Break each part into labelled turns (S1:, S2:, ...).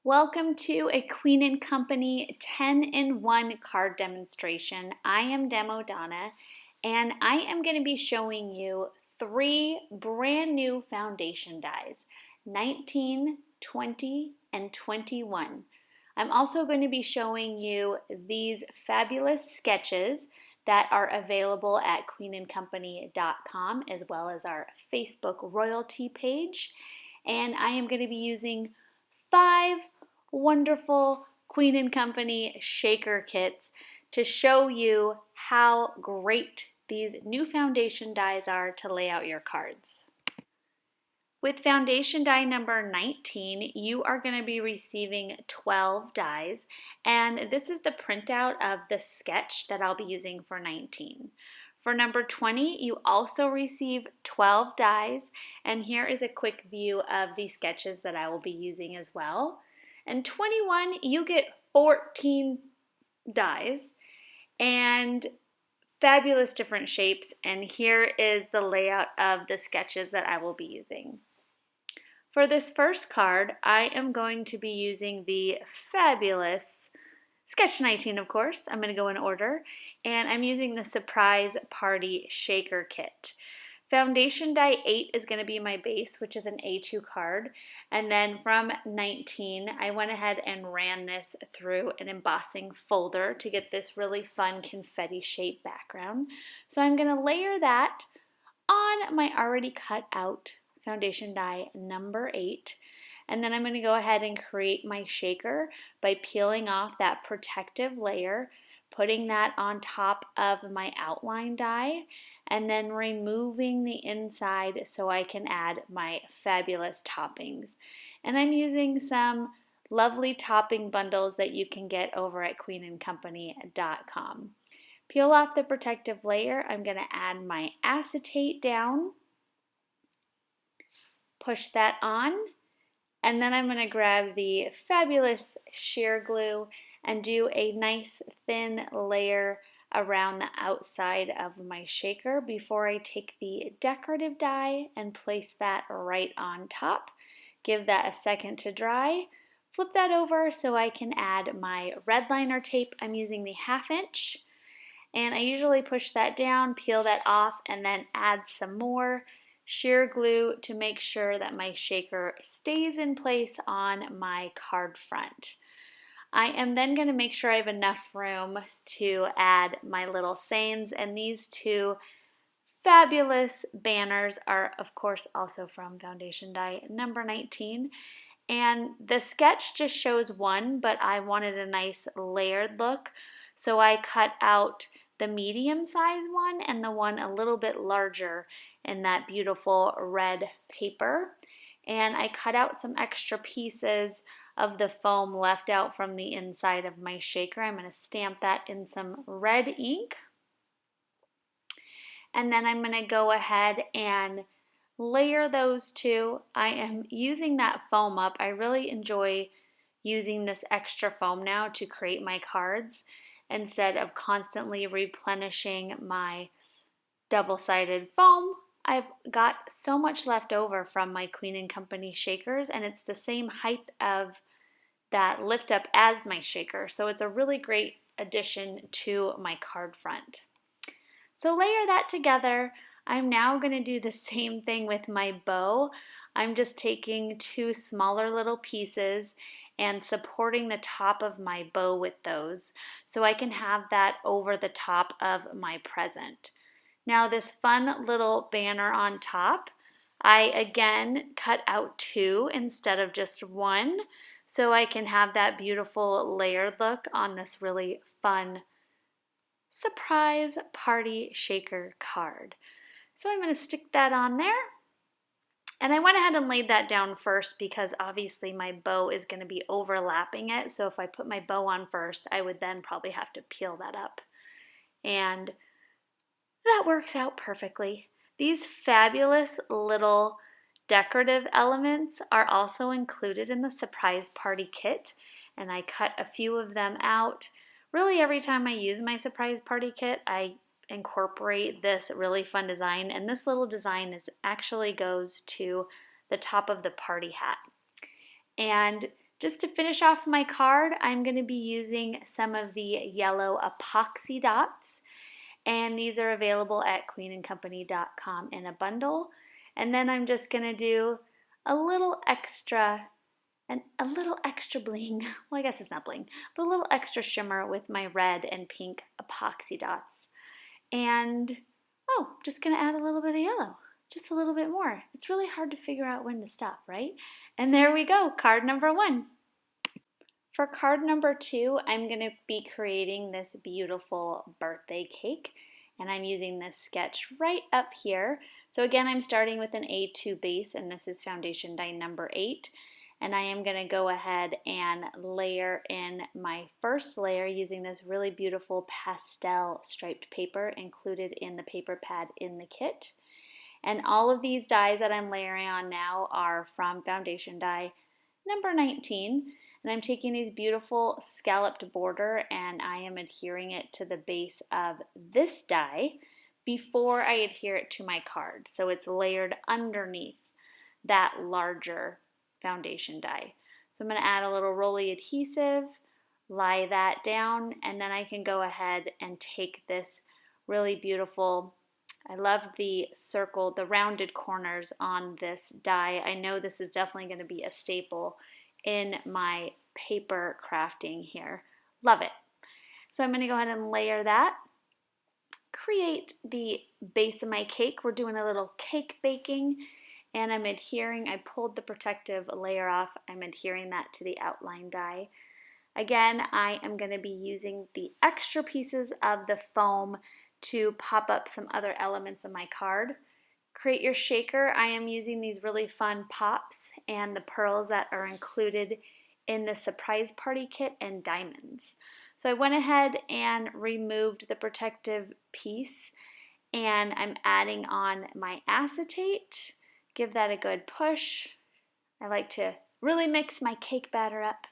S1: Welcome to a QnC 10-in-1 card demonstration. I am Demo Donna, and I am going to be showing you 3 brand new foundation dies, 19, 20, and 21. I'm also going to be showing you these fabulous sketches that are available at QnCompany.com as well as our Facebook royalty page. And I am going to be using 5 wonderful QnC shaker kits to show you how great these new foundation dies are to lay out your cards. With foundation die number 19, you are going to be receiving 12 dies, and this is the printout of the sketch that I'll be using for 19. For number 20, you also receive 12 dies, and here is a quick view of the sketches that I will be using as well. And 21, you get 14 dies and fabulous different shapes, and here is the layout of the sketches that I will be using. For this first card, I am going to be using the fabulous Sketch 19, of course. I'm going to go in order, and I'm using the Surprise Party Shaker Kit. Foundation die 8 is going to be my base, which is an A2 card, and then from 19, I went ahead and ran this through an embossing folder to get this really fun confetti shaped background. So I'm going to layer that on my already cut out foundation die number 8. And then I'm going to go ahead and create my shaker by peeling off that protective layer, putting that on top of my outline die, and then removing the inside so I can add my fabulous toppings. And I'm using some lovely topping bundles that you can get over at QnCompany.com. Peel off the protective layer. I'm going to add my acetate down, push that on, and then I'm going to grab the fabulous sheer glue and do a nice thin layer around the outside of my shaker before I take the decorative die and place that right on top. Give that a second to dry. Flip that over so I can add my red liner tape. I'm using the 1/2 inch. And I usually push that down, peel that off, and then add some more sheer glue to make sure that my shaker stays in place on my card front. I am then going to make sure I have enough room to add my little sayings, and these 2 fabulous banners are of course also from foundation die number 19. And the sketch just shows one, but I wanted a nice layered look, so I cut out the medium size one and the one a little bit larger in that beautiful red paper. And I cut out some extra pieces of the foam left out from the inside of my shaker. I'm going to stamp that in some red ink. And then I'm going to go ahead and layer those 2. I am using that foam up. I really enjoy using this extra foam now to create my cards instead of constantly replenishing my double-sided foam. I've got so much left over from my QnC shakers, and it's the same height of that lift up as my shaker, so it's a really great addition to my card front. So layer that together. I'm now going to do the same thing with my bow. I'm just taking 2 smaller little pieces and supporting the top of my bow with those so I can have that over the top of my present. Now this fun little banner on top, I again cut out 2 instead of just 1 so I can have that beautiful layered look on this really fun surprise party shaker card. So I'm going to stick that on there. And I went ahead and laid that down first because obviously my bow is going to be overlapping it. So if I put my bow on first, I would then probably have to peel that up. And that works out perfectly. These fabulous little decorative elements are also included in the surprise party kit. And I cut a few of them out. Really every time I use my surprise party kit, I incorporate this really fun design, and this little design actually goes to the top of the party hat. And Just to finish off my card, I'm going to be using some of the yellow epoxy dots, and these are available at QnnCompany.com in a bundle. And then I'm just going to do a little extra bling, well I guess it's not bling, but a little extra shimmer with my red and pink epoxy dots. And just gonna add a little bit of yellow, just a little bit more. It's really hard to figure out when to stop, right? And there we go, card number 1. For card number 2, I'm gonna be creating this beautiful birthday cake, and I'm using this sketch right up here. So again, I'm starting with an A2 base, and this is foundation die number 8. And I am going to go ahead and layer in my first layer using this really beautiful pastel striped paper included in the paper pad in the kit. And all of these dies that I'm layering on now are from foundation die number 19. And I'm taking these beautiful scalloped border and I am adhering it to the base of this die before I adhere it to my card. So it's layered underneath that larger foundation die. So I'm going to add a little rolly adhesive, lie that down, and then I can go ahead and take this really beautiful, I love the circle, the rounded corners on this die. I know this is definitely going to be a staple in my paper crafting here. Love it. So I'm going to go ahead and layer that, create the base of my cake. We're doing a little cake baking. And I'm adhering, I pulled the protective layer off, I'm adhering that to the outline die. Again, I am going to be using the extra pieces of the foam to pop up some other elements of my card. Create your shaker, I am using these really fun pops and the pearls that are included in the surprise party kit and diamonds. So I went ahead and removed the protective piece and I'm adding on my acetate. Give that a good push. I like to really mix my cake batter up.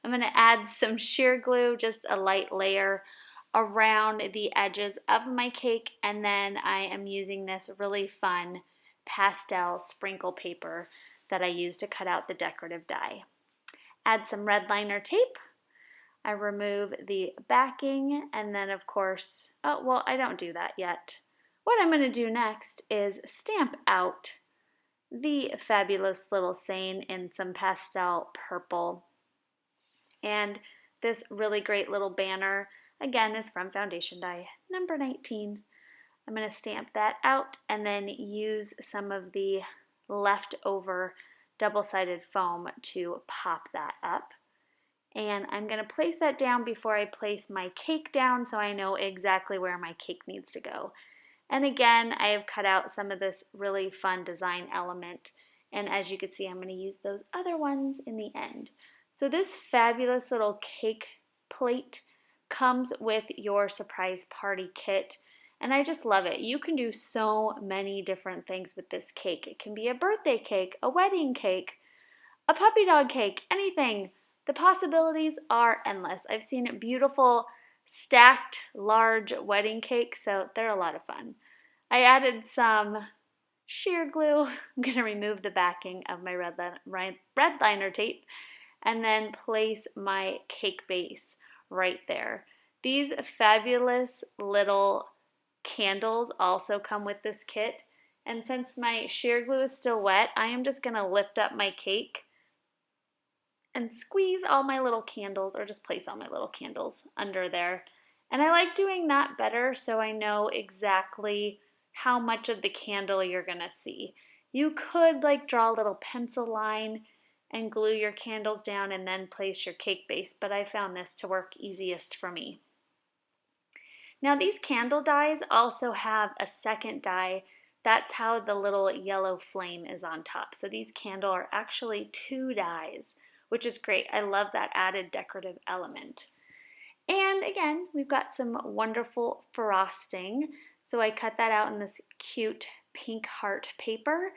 S1: I'm going to add some sheer glue, just a light layer around the edges of my cake, and then I am using this really fun pastel sprinkle paper that I use to cut out the decorative die. Add some red liner tape. I remove the backing, and then of course, I don't do that yet. What I'm going to do next is stamp out the fabulous little saying in some pastel purple. And this really great little banner, again, is from foundation die number 19. I'm going to stamp that out and then use some of the leftover double-sided foam to pop that up. And I'm going to place that down before I place my cake down so I know exactly where my cake needs to go. And again, I have cut out some of this really fun design element. And as you can see, I'm going to use those other ones in the end. So this fabulous little cake plate comes with your surprise party kit. And I just love it. You can do so many different things with this cake. It can be a birthday cake, a wedding cake, a puppy dog cake, anything. The possibilities are endless. I've seen beautiful stacked large wedding cakes, so they're a lot of fun. I added some sheer glue. I'm going to remove the backing of my red liner tape and then place my cake base right there. These fabulous little candles also come with this kit, and since my sheer glue is still wet, I am just going to lift up my cake and squeeze all my little candles, or just place all my little candles under there. And I like doing that better so I know exactly how much of the candle you're gonna see. You could draw a little pencil line and glue your candles down and then place your cake base, but I found this to work easiest for me. Now these candle dies also have a second die. That's how the little yellow flame is on top. So these candles are actually 2 dies, which is great. I love that added decorative element. And again, we've got some wonderful frosting. So I cut that out in this cute pink heart paper.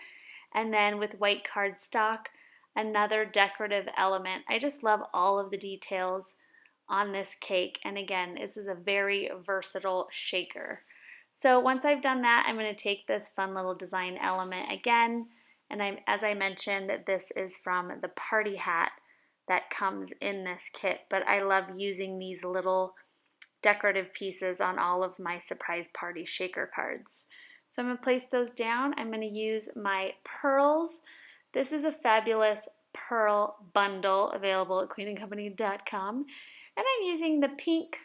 S1: And then with white cardstock, another decorative element. I just love all of the details on this cake. And again, this is a very versatile shaker. So once I've done that, I'm going to take this fun little design element again. And as I mentioned, this is from the party hat that comes in this kit, but I love using these little decorative pieces on all of my surprise party shaker cards. So I'm going to place those down. I'm going to use my pearls. This is a fabulous pearl bundle available at QnC.com. And I'm using the pink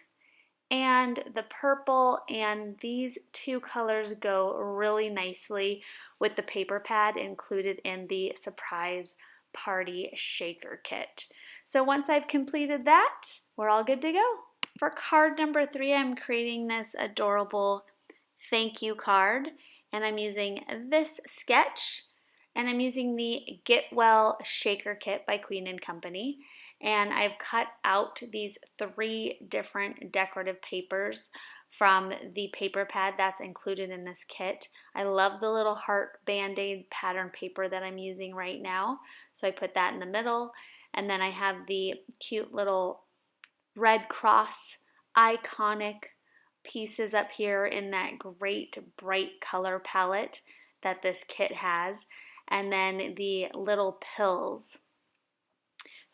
S1: and the purple, and these two colors go really nicely with the paper pad included in the surprise party shaker kit. So once I've completed that, we're all good to go. For card number 3, I'm creating this adorable thank you card, and I'm using this sketch, and I'm using the Get Well Shaker Kit by Queen & Company. And I've cut out these 3 different decorative papers from the paper pad that's included in this kit. I love the little heart band-aid pattern paper that I'm using right now, so I put that in the middle. And then I have the cute little red cross iconic pieces up here in that great bright color palette that this kit has, and then the little pills.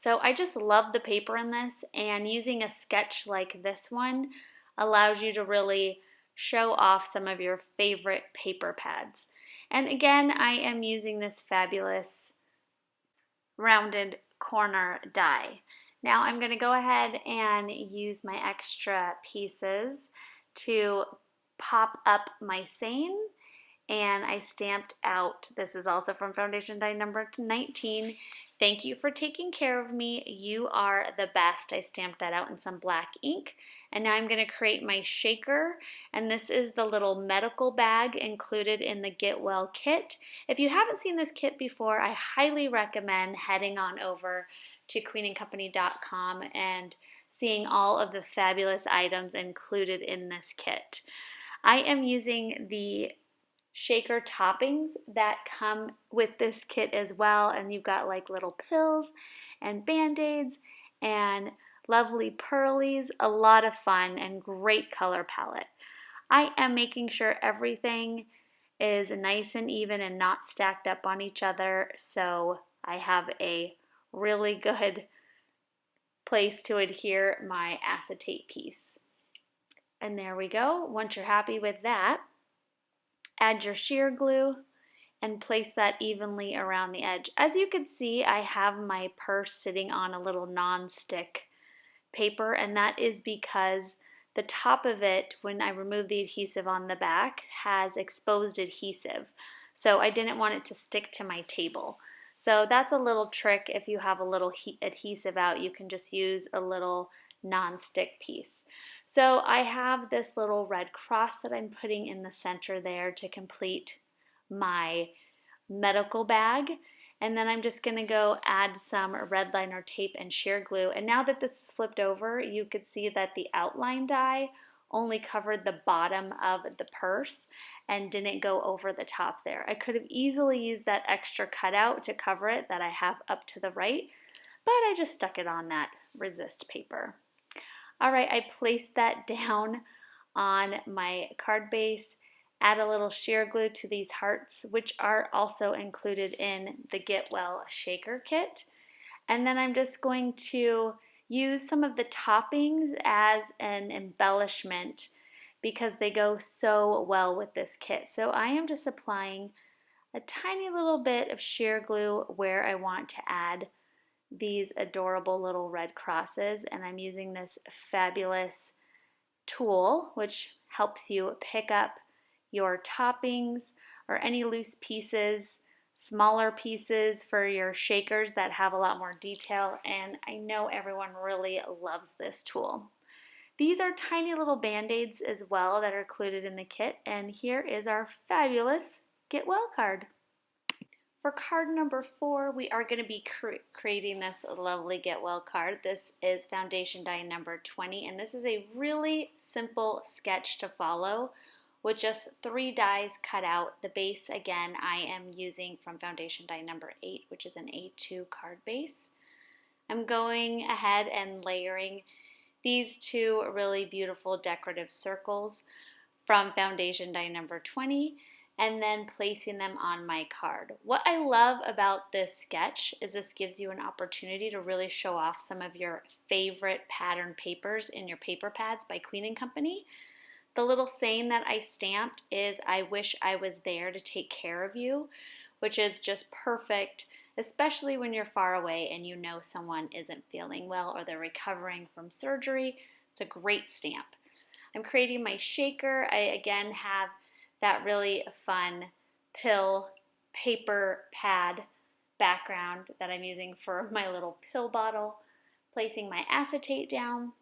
S1: So I just love the paper in this, and using a sketch like this one allows you to really show off some of your favorite paper pads. And again, I am using this fabulous rounded corner die. Now I'm going to go ahead and use my extra pieces to pop up my saying, and I stamped out, this is also from Foundation Die number 19, thank you for taking care of me, you are the best. I stamped that out in some black ink. And now I'm going to create my shaker, and this is the little medical bag included in the Get Well kit. If you haven't seen this kit before, I highly recommend heading on over to QnC.com and seeing all of the fabulous items included in this kit. I am using the shaker toppings that come with this kit as well, and you've got like little pills and band-aids and lovely pearlies, a lot of fun and great color palette. I am making sure everything is nice and even and not stacked up on each other, so I have a really good place to adhere my acetate piece. And there we go. Once you're happy with that, add your sheer glue and place that evenly around the edge. As you can see, I have my purse sitting on a little non-stick paper, and that is because the top of it, when I remove the adhesive on the back, has exposed adhesive. So I didn't want it to stick to my table. So that's a little trick. If you have a little adhesive out, you can just use a little non-stick piece. So I have this little red cross that I'm putting in the center there to complete my medical bag. And then I'm just going to go add some red liner tape and sheer glue. And now that this is flipped over, you could see that the outline die only covered the bottom of the purse and didn't go over the top there. I could have easily used that extra cutout to cover it that I have up to the right, but I just stuck it on that resist paper. All right, I placed that down on my card base, add a little sheer glue to these hearts, which are also included in the Get Well Shaker Kit. And then I'm just going to use some of the toppings as an embellishment because they go so well with this kit. So I am just applying a tiny little bit of sheer glue where I want to add these adorable little red crosses, and I'm using this fabulous tool which helps you pick up your toppings or any loose pieces, smaller pieces for your shakers that have a lot more detail, and I know everyone really loves this tool. These are tiny little band-aids as well that are included in the kit, and here is our fabulous Get Well card. For card number 4, we are going to be creating this lovely Get Well card. This is Foundation Die number 20, and this is a really simple sketch to follow with just 3 dies cut out. The base, again, I am using from Foundation Die number 8, which is an A2 card base. I'm going ahead and layering these 2 really beautiful decorative circles from Foundation Die number 20. and then placing them on my card. What I love about this sketch is this gives you an opportunity to really show off some of your favorite pattern papers in your paper pads by Queen & Company. The little saying that I stamped is, "I wish I was there to take care of you," which is just perfect, especially when you're far away and you know someone isn't feeling well or they're recovering from surgery. It's a great stamp. I'm creating my shaker. I again have that really fun pill paper pad background that I'm using for my little pill bottle. Placing my acetate down,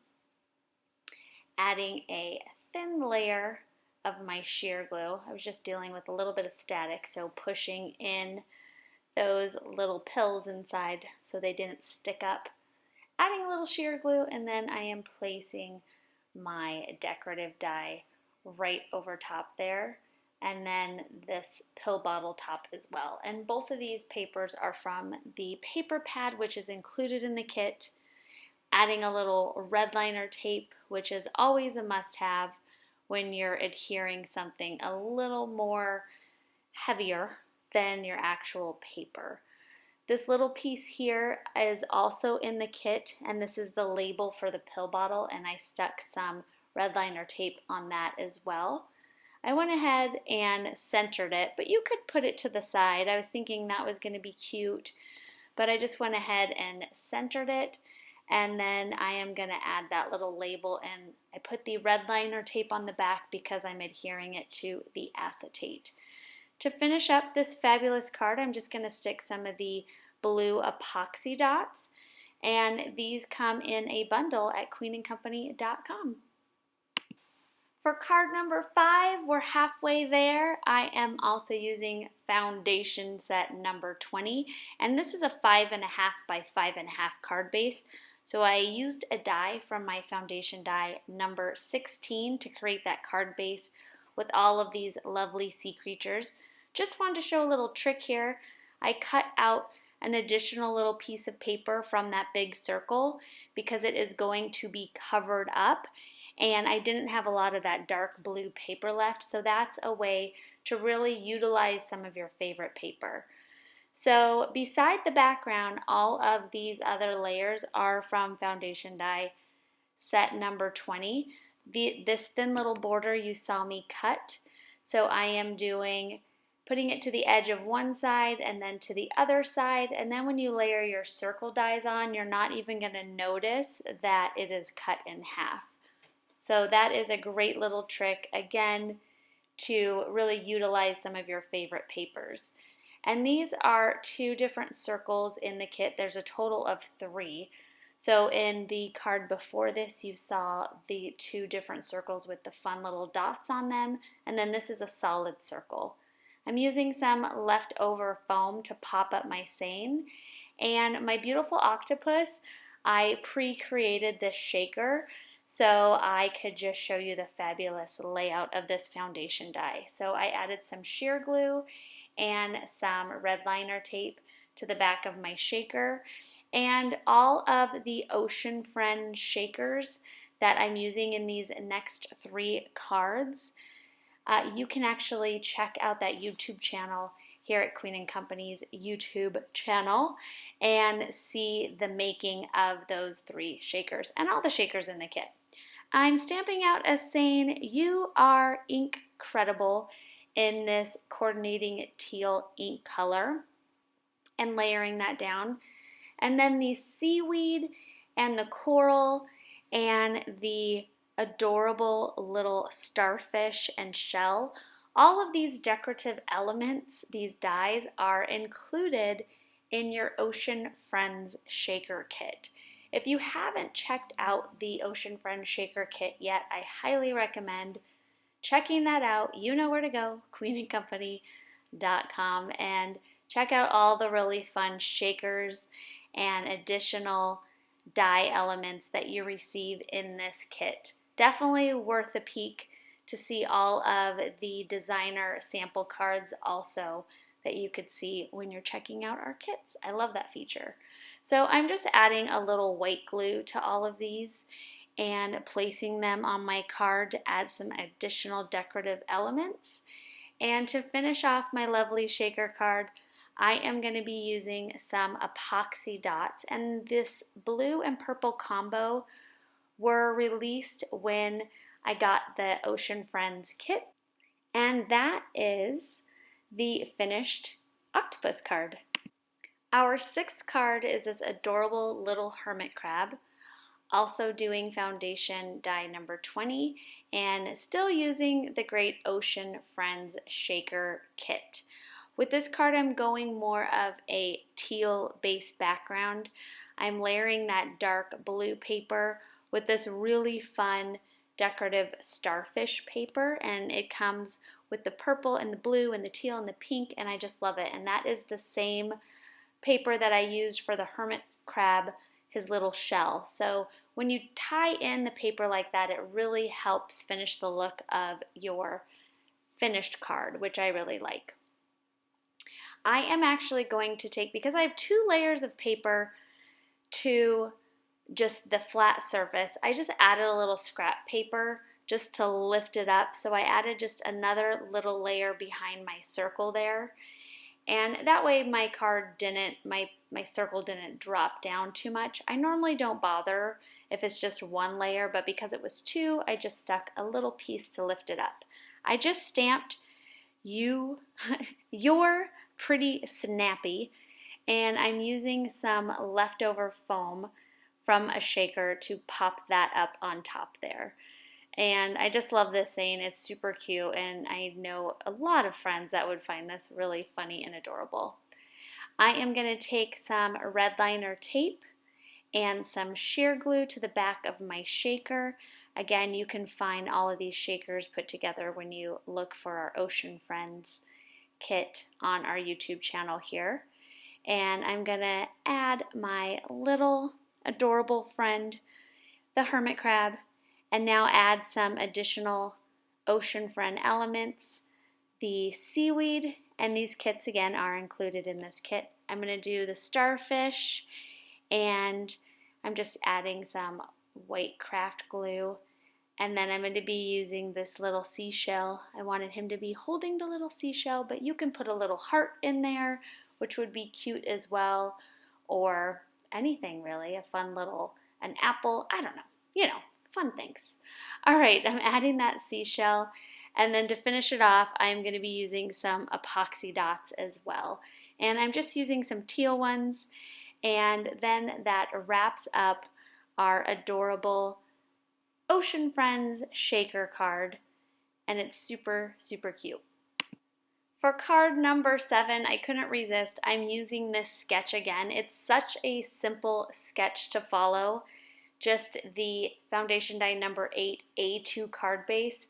S1: adding a thin layer of my sheer glue. I was just dealing with a little bit of static, so pushing in those little pills inside so they didn't stick up. Adding a little sheer glue, and then I am placing my decorative die right over top there, and then this pill bottle top as well. And both of these papers are from the paper pad, which is included in the kit. Adding a little red liner tape, which is always a must-have when you're adhering something a little more heavier than your actual paper. This little piece here is also in the kit, and this is the label for the pill bottle, and I stuck some red liner tape on that as well. I went ahead and centered it, but you could put it to the side. I was thinking that was going to be cute, but I just went ahead and centered it, and then I am going to add that little label, and I put the red liner tape on the back because I'm adhering it to the acetate. To finish up this fabulous card, I'm just going to stick some of the blue epoxy dots, and these come in a bundle at QnC.com. For card number 5, we're halfway there. I am also using foundation set number 20, and this is a 5.5 by 5.5 card base. So I used a die from my foundation die number 16 to create that card base with all of these lovely sea creatures. Just wanted to show a little trick here. I cut out an additional little piece of paper from that big circle because it is going to be covered up, and I didn't have a lot of that dark blue paper left, so that's a way to really utilize some of your favorite paper. So beside the background, all of these other layers are from foundation die set number 20. This thin little border you saw me cut, so I am putting it to the edge of one side and then to the other side, and then when you layer your circle dies on, you're not even going to notice that it is cut in half. So that is a great little trick, again, to really utilize some of your favorite papers. And these are 2 different circles in the kit. There's a total of 3. So in the card before this, you saw the 2 different circles with the fun little dots on them, and then this is a solid circle. I'm using some leftover foam to pop up my seine, and my beautiful octopus, I pre-created this shaker so I could just show you the fabulous layout of this foundation die. So I added some sheer glue and some red liner tape to the back of my shaker, and all of the Ocean Friend shakers that I'm using in these next 3 cards. You can actually check out that YouTube channel here at Queen & Company's YouTube channel and see the making of those 3 shakers and all the shakers in the kit. I'm stamping out a saying, "You are incredible," in this coordinating teal ink color, and layering that down. And then the seaweed and the coral and the adorable little starfish and shell, all of these decorative elements, these dies, are included in your Ocean Friends shaker kit. If you haven't checked out the Ocean Friends shaker kit yet, I highly recommend checking that out. You know where to go, QnC.com, and check out all the really fun shakers and additional die elements that you receive in this kit. Definitely worth a peek to see all of the designer sample cards also that you could see when you're checking out our kits. I love that feature. So I'm just adding a little white glue to all of these and placing them on my card to add some additional decorative elements. And to finish off my lovely shaker card, I am going to be using some epoxy dots, and this blue and purple combo were released when I got the Ocean Friends kit, and that is the finished octopus card. Our sixth card is this adorable little hermit crab, also doing foundation die number 20 and still using the great Ocean Friends shaker kit. With this card, I'm going more of a teal based background. I'm layering that dark blue paper with this really fun decorative starfish paper, and it comes with the purple and the blue and the teal and the pink, and I just love it. And that is the same paper that I used for the hermit crab, his little shell. So when you tie in the paper like that, it really helps finish the look of your finished card, which I really like. I am actually going to take, because I have 2 layers of paper to just the flat surface, I just added a little scrap paper just to lift it up. So I added just another little layer behind my circle there. And that way my card didn't, my circle didn't drop down too much. I normally don't bother if it's just 1 layer, but because it was 2, I just stuck a little piece to lift it up. I just stamped "You're pretty snappy," and I'm using some leftover foam from a shaker to pop that up on top there. And I just love this saying. It's super cute, and I know a lot of friends that would find this really funny and adorable. I am going to take some red liner tape and some sheer glue to the back of my shaker. Again, you can find all of these shakers put together when you look for our Ocean Friends kit on our YouTube channel here. And I'm going to add my little adorable friend, the hermit crab, and now add some additional Ocean Friend elements, the seaweed, and these kits again are included in this kit. I'm going to do the starfish, and I'm just adding some white craft glue, and then I'm going to be using this little seashell. I wanted him to be holding the little seashell, but you can put a little heart in there, which would be cute as well, or anything really, a fun little, an apple, I don't know, fun things. All right, I'm adding that seashell, and then to finish it off, I'm going to be using some epoxy dots as well. And I'm just using some teal ones, and then that wraps up our adorable Ocean Friends shaker card, and it's super, super cute. For card number 7, I couldn't resist. I'm using this sketch again. It's such a simple sketch to follow. Just the foundation die number 8 A2 card base,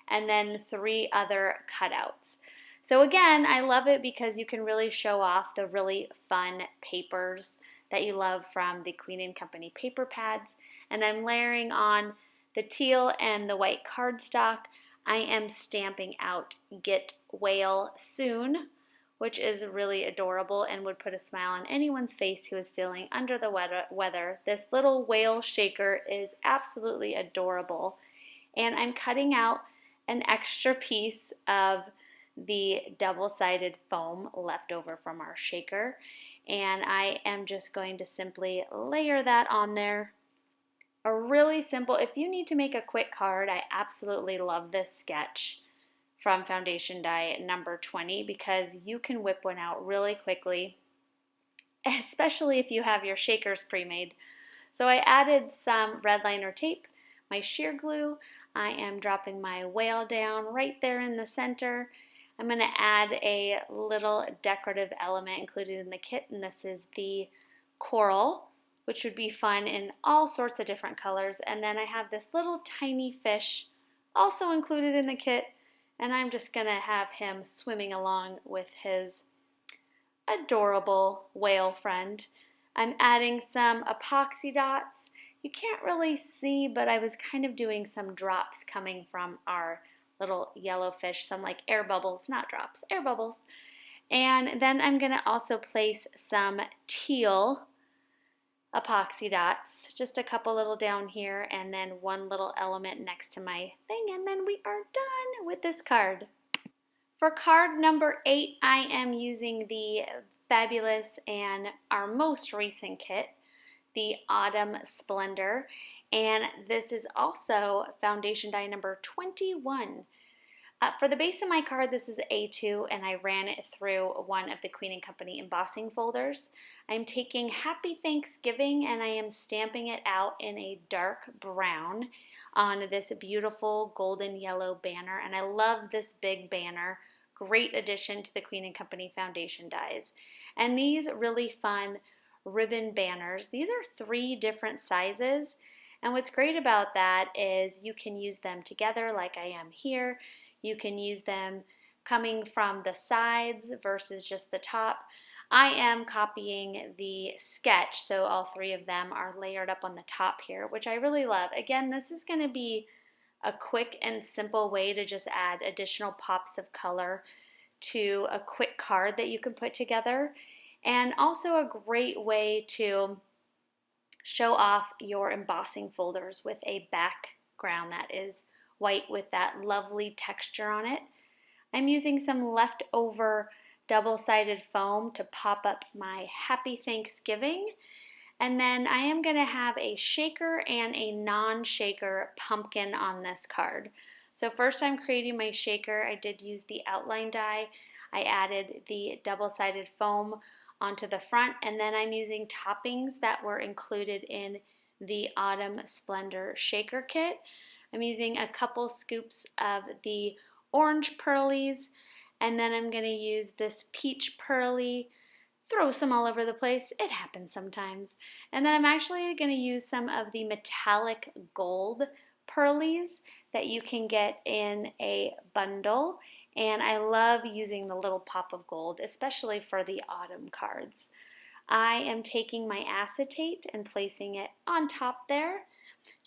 S1: and then 3 other cutouts. So again, I love it because you can really show off the really fun papers that you love from the QnC paper pads. And I'm layering on the teal and the white cardstock. I am stamping out "Get Whale Soon," which is really adorable and would put a smile on anyone's face who is feeling under the weather. This little whale shaker is absolutely adorable. And I'm cutting out an extra piece of the double-sided foam left over from our shaker. And I am just going to simply layer that on there. A really simple, if you need to make a quick card, I absolutely love this sketch from foundation die number 20 because you can whip one out really quickly, especially if you have your shakers pre-made. So I added some red liner tape, my sheer glue. I am dropping my whale down right there in the center. I'm going to add a little decorative element included in the kit, and this is the coral, which would be fun in all sorts of different colors. And then I have this little tiny fish also included in the kit, and I'm just going to have him swimming along with his adorable whale friend. I'm adding some epoxy dots. You can't really see, but I was kind of doing some drops coming from our little yellow fish, some like air bubbles, not drops, air bubbles. And then I'm going to also place some teal epoxy dots, just a couple little down here, and then one little element next to my thing, and then we are done with this card. For card number 8, I am using the fabulous and our most recent kit, the Autumn Splendor, and this is also foundation die number 21. For the base of my card, this is A2, and I ran it through one of the Queen & Company embossing folders. I'm taking Happy Thanksgiving and I am stamping it out in a dark brown on this beautiful golden yellow banner, and I love this big banner. Great addition to the Queen & Company foundation dies. And these really fun ribbon banners, these are 3 different sizes, and what's great about that is you can use them together like I am here. You can use them coming from the sides versus just the top. I am copying the sketch, so all 3 of them are layered up on the top here, which I really love. Again, this is going to be a quick and simple way to just add additional pops of color to a quick card that you can put together, and also a great way to show off your embossing folders with a background that is white with that lovely texture on it. I'm using some leftover double-sided foam to pop up my Happy Thanksgiving. And then I am going to have a shaker and a non-shaker pumpkin on this card. So first I'm creating my shaker. I did use the outline die. I added the double-sided foam onto the front, and then I'm using toppings that were included in the Autumn Splendor shaker kit. I'm using a couple scoops of the orange pearlies, and then I'm going to use this peach pearly. Throw some all over the place. It happens sometimes. And then I'm actually going to use some of the metallic gold pearlies that you can get in a bundle. And I love using the little pop of gold, especially for the autumn cards. I am taking my acetate and placing it on top there.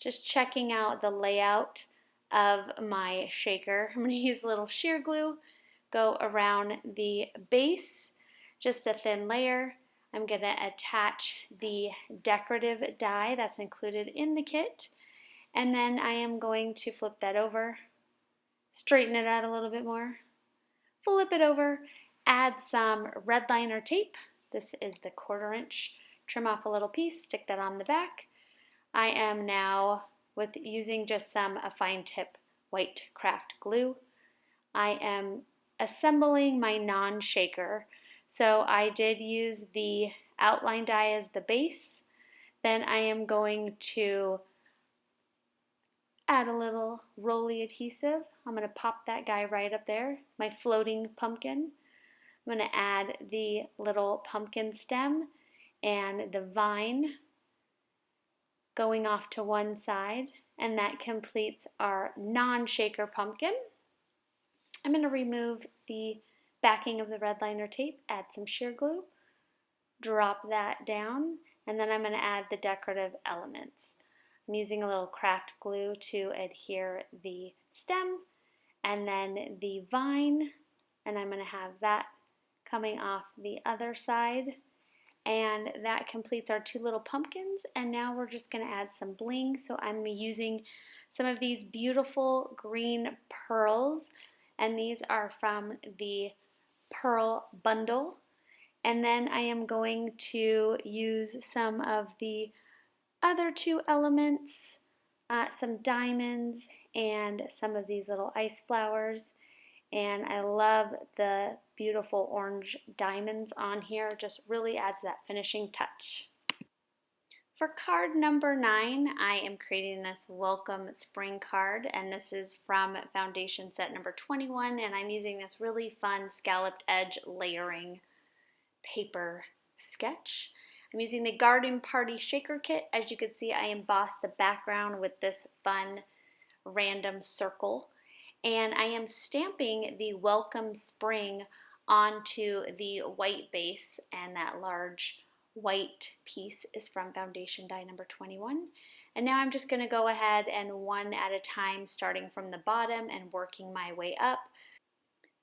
S1: Just checking out the layout of my shaker. I'm going to use a little sheer glue, go around the base, just a thin layer. I'm going to attach the decorative die that's included in the kit, and then I am going to flip that over, straighten it out a little bit more, flip it over, add some red liner tape. This is the 1/4 inch. Trim off a little piece, stick that on the back. I am now, with using just some fine tip white craft glue, I am assembling my non-shaker. So I did use the outline die as the base. Then I am going to add a little rolly adhesive. I'm going to pop that guy right up there, my floating pumpkin. I'm going to add the little pumpkin stem and the vine going off to one side, and that completes our non-shaker pumpkin. I'm going to remove the backing of the red liner tape, add some sheer glue, drop that down, and then I'm going to add the decorative elements. I'm using a little craft glue to adhere the stem and then the vine, and I'm going to have that coming off the other side. And that completes our 2 little pumpkins, and now we're just going to add some bling. So I'm using some of these beautiful green pearls, and these are from the pearl bundle. And then I am going to use some of the other 2 elements, some diamonds and some of these little ice flowers. And I love the beautiful orange diamonds on here. Just really adds that finishing touch. For card number 9, I am creating this welcome spring card, and this is from foundation set number 21, and I'm using this really fun scalloped edge layering paper sketch. I'm using the Garden Party Shaker Kit. As you can see, I embossed the background with this fun random circle. And I am stamping the Welcome Spring onto the white base, and that large white piece is from foundation die number 21. And now I'm just going to go ahead and one at a time, starting from the bottom and working my way up.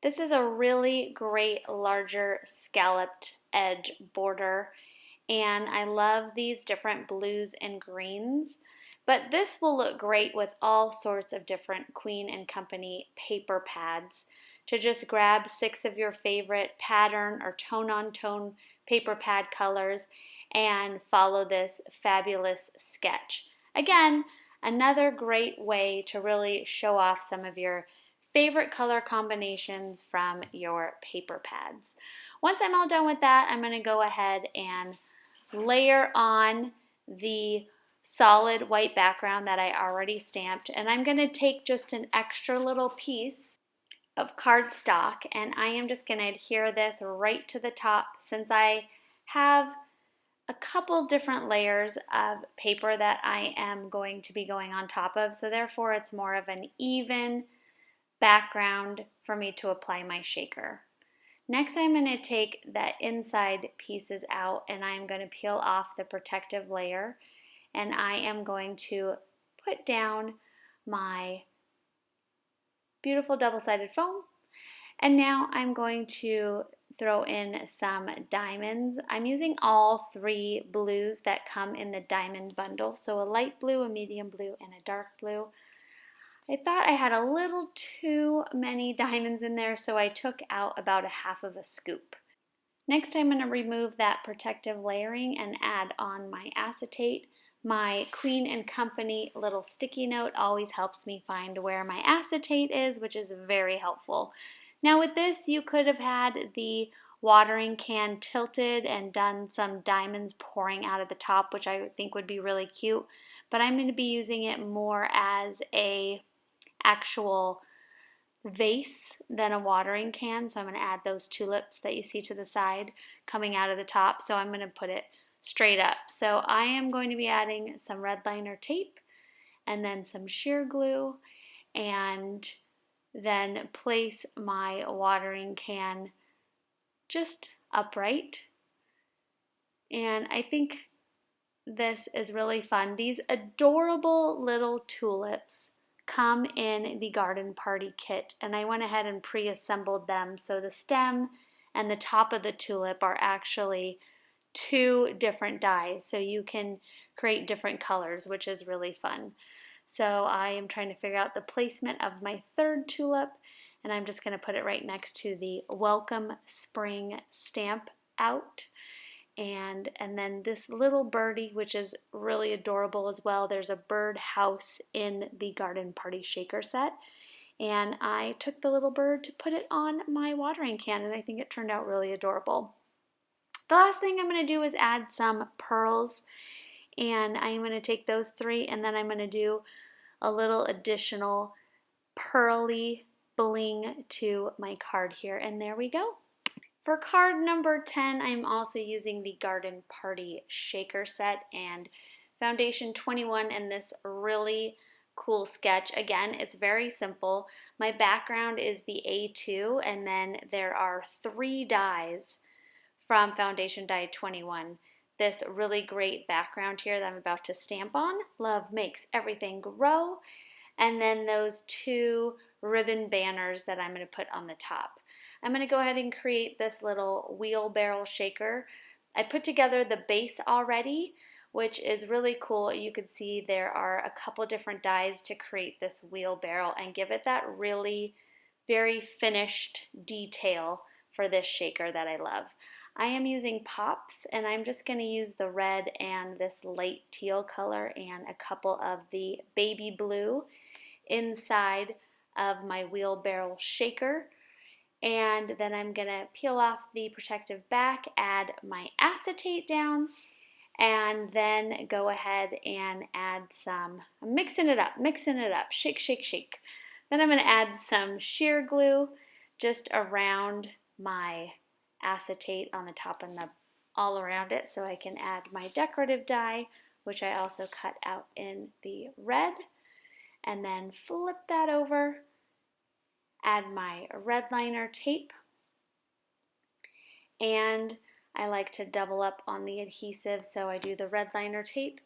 S1: This is a really great larger scalloped edge border, and I love these different blues and greens. But this will look great with all sorts of different Queen & Company paper pads. to just grab 6 of your favorite pattern or tone-on-tone paper pad colors and follow this fabulous sketch. Again, another great way to really show off some of your favorite color combinations from your paper pads. Once I'm all done with that, I'm going to go ahead and layer on the solid white background that I already stamped, and I'm going to take just an extra little piece of cardstock and I am just going to adhere this right to the top since I have a couple different layers of paper that I am going to be going on top of, so therefore it's more of an even background for me to apply my shaker. Next, I'm going to take that inside pieces out and I'm going to peel off the protective layer, and I am going to put down my beautiful double-sided foam, and now I'm going to throw in some diamonds. I'm using all 3 blues that come in the diamond bundle, so a light blue, a medium blue, and a dark blue. I thought I had a little too many diamonds in there, so I took out about a half of a scoop. Next, I'm going to remove that protective layering and add on my acetate. My QnC little sticky note always helps me find where my acetate is, which is very helpful. Now with this, you could have had the watering can tilted and done some diamonds pouring out of the top, which I think would be really cute, but I'm going to be using it more as a actual vase than a watering can, so I'm going to add those tulips that you see to the side coming out of the top, so I'm going to put it straight up. So I am going to be adding some red liner tape and then some sheer glue, and then place my watering can just upright. And I think this is really fun. These adorable little tulips come in the garden party kit, and I went ahead and pre-assembled them, so the stem and the top of the tulip are actually 2 different dies, so you can create different colors, which is really fun. So I am trying to figure out the placement of my 3rd tulip, and I'm just going to put it right next to the Welcome Spring stamp out. And then this little birdie, which is really adorable as well. There's a bird house in the garden party shaker set, and I took the little bird to put it on my watering can, and I think it turned out really adorable. The last thing I'm going to do is add some pearls, and I'm going to take those 3 and then I'm going to do a little additional pearly bling to my card here, and there we go. For card number 10, I'm also using the Garden Party Shaker set and Foundation 21 in this really cool sketch. Again, it's very simple. My background is the A2, and then there are 3 dies from Foundation Die 21. This really great background here that I'm about to stamp on, Love Makes Everything Grow, and then those 2 ribbon banners that I'm going to put on the top. I'm going to go ahead and create this little wheelbarrow shaker. I put together the base already, which is really cool. You can see there are a couple different dies to create this wheelbarrow and give it that really very finished detail for this shaker that I love. I am using pops, and I'm just going to use the red and this light teal color and a couple of the baby blue inside of my wheelbarrow shaker. And then I'm going to peel off the protective back, add my acetate down, and then go ahead and add some, I'm mixing it up, shake, shake, shake. Then I'm going to add some sheer glue just around my acetate on the top and all around it, so I can add my decorative die, which I also cut out in the red, and then flip that over. Add my red liner tape, and I like to double up on the adhesive, so I do the red liner tape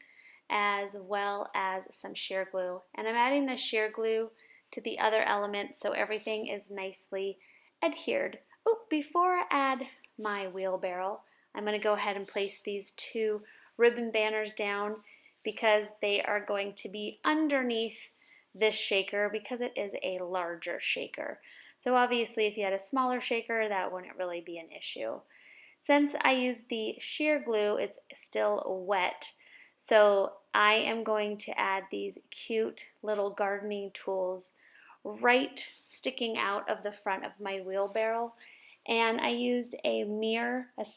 S1: as well as some sheer glue, and I'm adding the sheer glue to the other elements so everything is nicely adhered. Oh, before I add my wheelbarrow, I'm going to go ahead and place these 2 ribbon banners down because they are going to be underneath this shaker because it is a larger shaker. So obviously if you had a smaller shaker, that wouldn't really be an issue. Since I used the sheer glue, it's still wet. So I am going to add these cute little gardening tools right sticking out of the front of my wheelbarrow. And I used a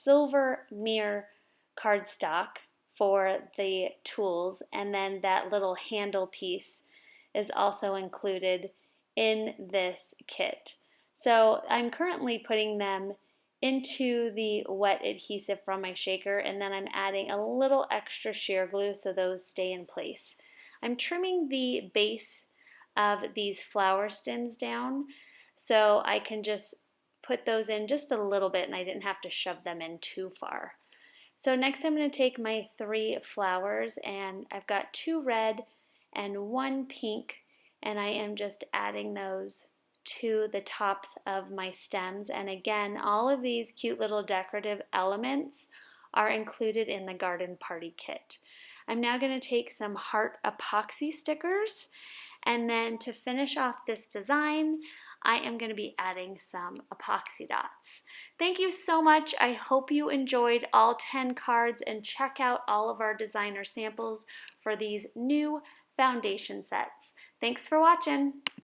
S1: silver mirror cardstock for the tools, and then that little handle piece is also included in this kit. So I'm currently putting them into the wet adhesive from my shaker, and then I'm adding a little extra sheer glue so those stay in place. I'm trimming the base of these flower stems down so I can just put those in just a little bit and I didn't have to shove them in too far. So next I'm going to take my 3 flowers, and I've got 2 red and 1 pink, and I am just adding those to the tops of my stems. And again, all of these cute little decorative elements are included in the garden party kit. I'm now going to take some heart epoxy stickers, and then to finish off this design, I am going to be adding some epoxy dots. Thank you so much. I hope you enjoyed all 10 cards, and check out all of our designer samples for these new foundation sets. Thanks for watching.